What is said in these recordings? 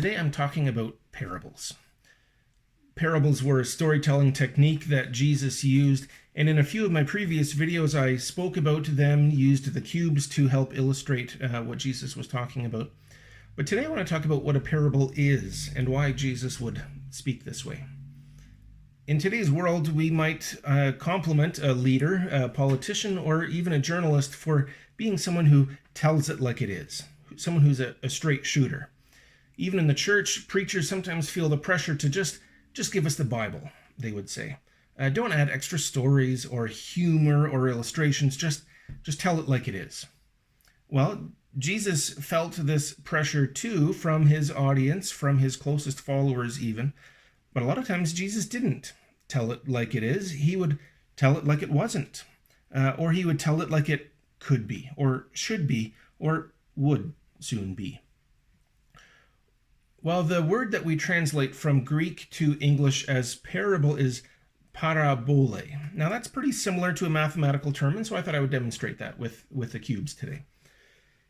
Today I'm talking about parables. Parables were a storytelling technique that Jesus used, and in a few of my previous videos I spoke about them, used the cubes to help illustrate what Jesus was talking about. But today I want to talk about what a parable is and why Jesus would speak this way. In today's world, we might compliment a leader, a politician, or even a journalist for being someone who tells it like it is, someone who's a straight shooter. Even in the church, preachers sometimes feel the pressure to just give us the Bible, they would say. Don't add extra stories or humor or illustrations, just tell it like it is. Well, Jesus felt this pressure too from his audience, from his closest followers even. But a lot of times Jesus didn't tell it like it is. He would tell it like it wasn't. Or he would tell it like it could be, or should be, or would soon be. Well, the word that we translate from Greek to English as parable is parabole. Now that's pretty similar to a mathematical term, and so I thought I would demonstrate that with the cubes today.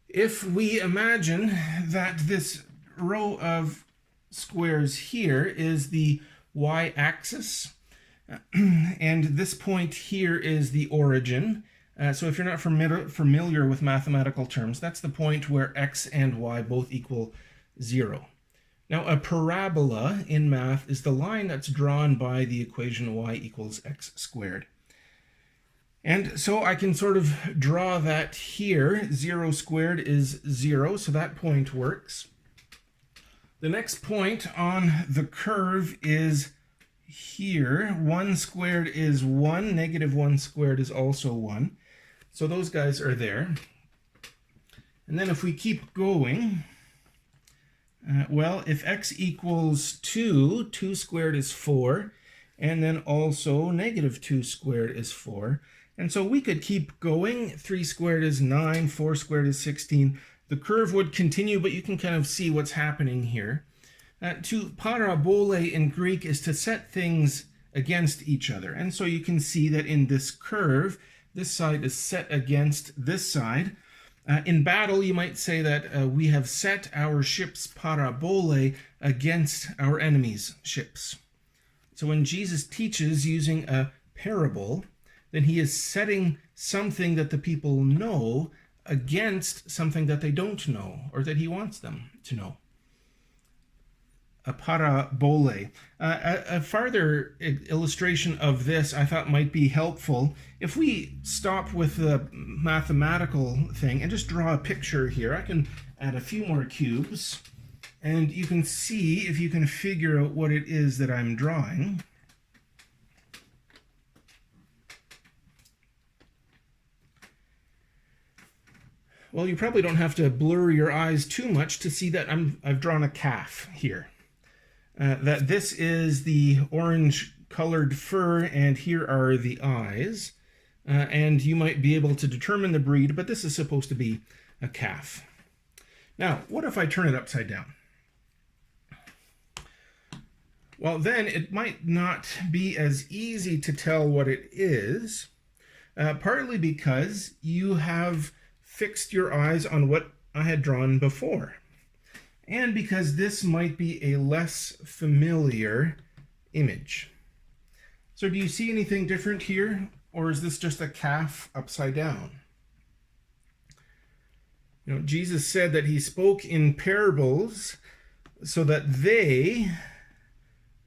If we imagine that this row of squares here is the y-axis, and this point here is the origin. So if you're not familiar with mathematical terms, that's the point where x and y both equal 0. Now, a parabola in math is the line that's drawn by the equation y equals x squared. And so I can sort of draw that here. 0 squared is 0, so that point works. The next point on the curve is here. 1 squared is 1, negative 1 squared is also 1. So those guys are there. And then if we keep going, well, if x equals 2, 2 squared is 4, and then also negative 2 squared is 4. And so we could keep going. 3 squared is 9, 4 squared is 16. The curve would continue, but you can kind of see what's happening here. To parabole in Greek is to set things against each other. And so you can see that in this curve, this side is set against this side. In battle, you might say that we have set our ship's parabole against our enemy's ships. So when Jesus teaches using a parable, then he is setting something that the people know against something that they don't know or that he wants them to know. A parabole. A farther illustration of this I thought might be helpful. If we stop with the mathematical thing and just draw a picture here, I can add a few more cubes, and you can see if you can figure out what it is that I'm drawing. Well, you probably don't have to blur your eyes too much to see that I've drawn a calf here. That this is the orange colored fur, and here are the eyes. And you might be able to determine the breed, but this is supposed to be a calf. Now, what if I turn it upside down? Well, then it might not be as easy to tell what it is, partly because you have fixed your eyes on what I had drawn before. And because this might be a less familiar image. So do you see anything different here? Or is this just a calf upside down? You know, Jesus said that he spoke in parables so that they,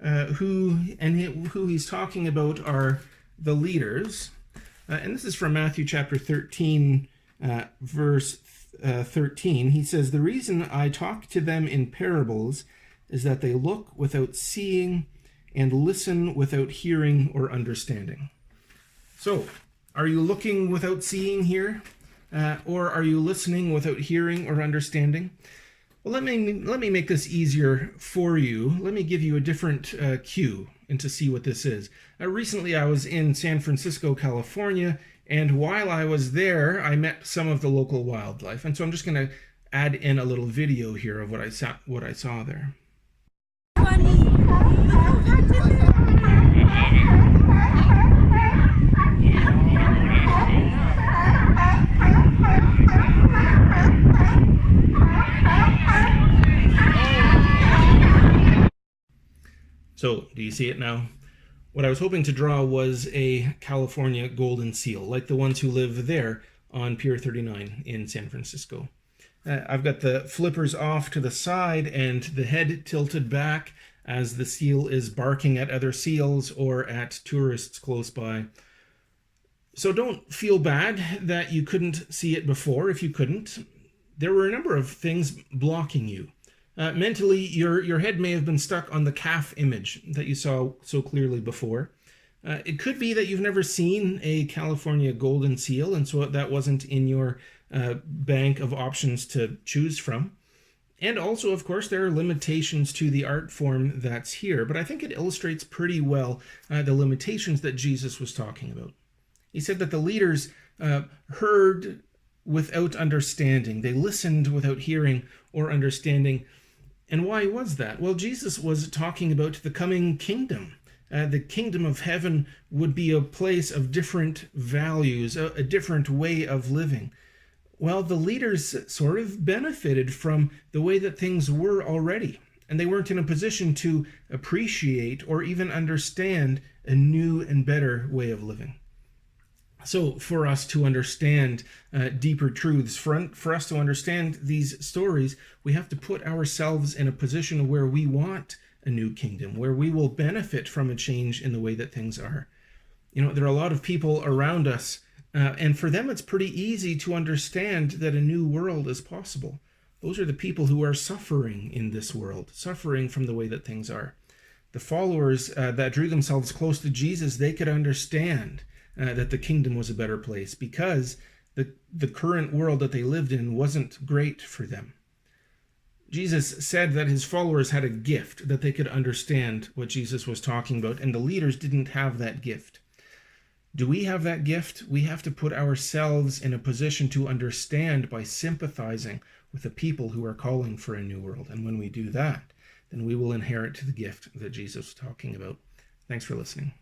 who he's talking about are the leaders. And this is from Matthew chapter 13, verse 13, he says, "The reason I talk to them in parables is that they look without seeing and listen without hearing or understanding." So, are you looking without seeing here? Or are you listening without hearing or understanding? Well, let me make this easier for you. Let me give you a different cue and to see what this is. Recently, I was in San Francisco, California, and while I was there, I met some of the local wildlife. And so I'm just going to add in a little video here of what I saw there. So, do you see it now? What I was hoping to draw was a California golden seal, like the ones who live there on Pier 39 in San Francisco. I've got the flippers off to the side and the head tilted back as the seal is barking at other seals or at tourists close by. So don't feel bad that you couldn't see it before if you couldn't. There were a number of things blocking you. Mentally, your head may have been stuck on the calf image that you saw so clearly before. It could be that you've never seen a California golden seal, and so that wasn't in your bank of options to choose from. And also, of course, there are limitations to the art form that's here, but I think it illustrates pretty well the limitations that Jesus was talking about. He said that the leaders heard without understanding. They listened without hearing or understanding. And why was that? Well, Jesus was talking about the coming kingdom. The kingdom of heaven would be a place of different values, a different way of living. Well, the leaders sort of benefited from the way that things were already, and they weren't in a position to appreciate or even understand a new and better way of living. So for us to understand deeper truths, for us to understand these stories, we have to put ourselves in a position where we want a new kingdom, where we will benefit from a change in the way that things are. You know, there are a lot of people around us, and for them it's pretty easy to understand that a new world is possible. Those are the people who are suffering in this world, suffering from the way that things are. The followers that drew themselves close to Jesus, they could understand that the kingdom was a better place because the current world that they lived in wasn't great for them. Jesus said that his followers had a gift, that they could understand what Jesus was talking about, and the leaders didn't have that gift. Do we have that gift? We have to put ourselves in a position to understand by sympathizing with the people who are calling for a new world. And when we do that, then we will inherit the gift that Jesus was talking about. Thanks for listening.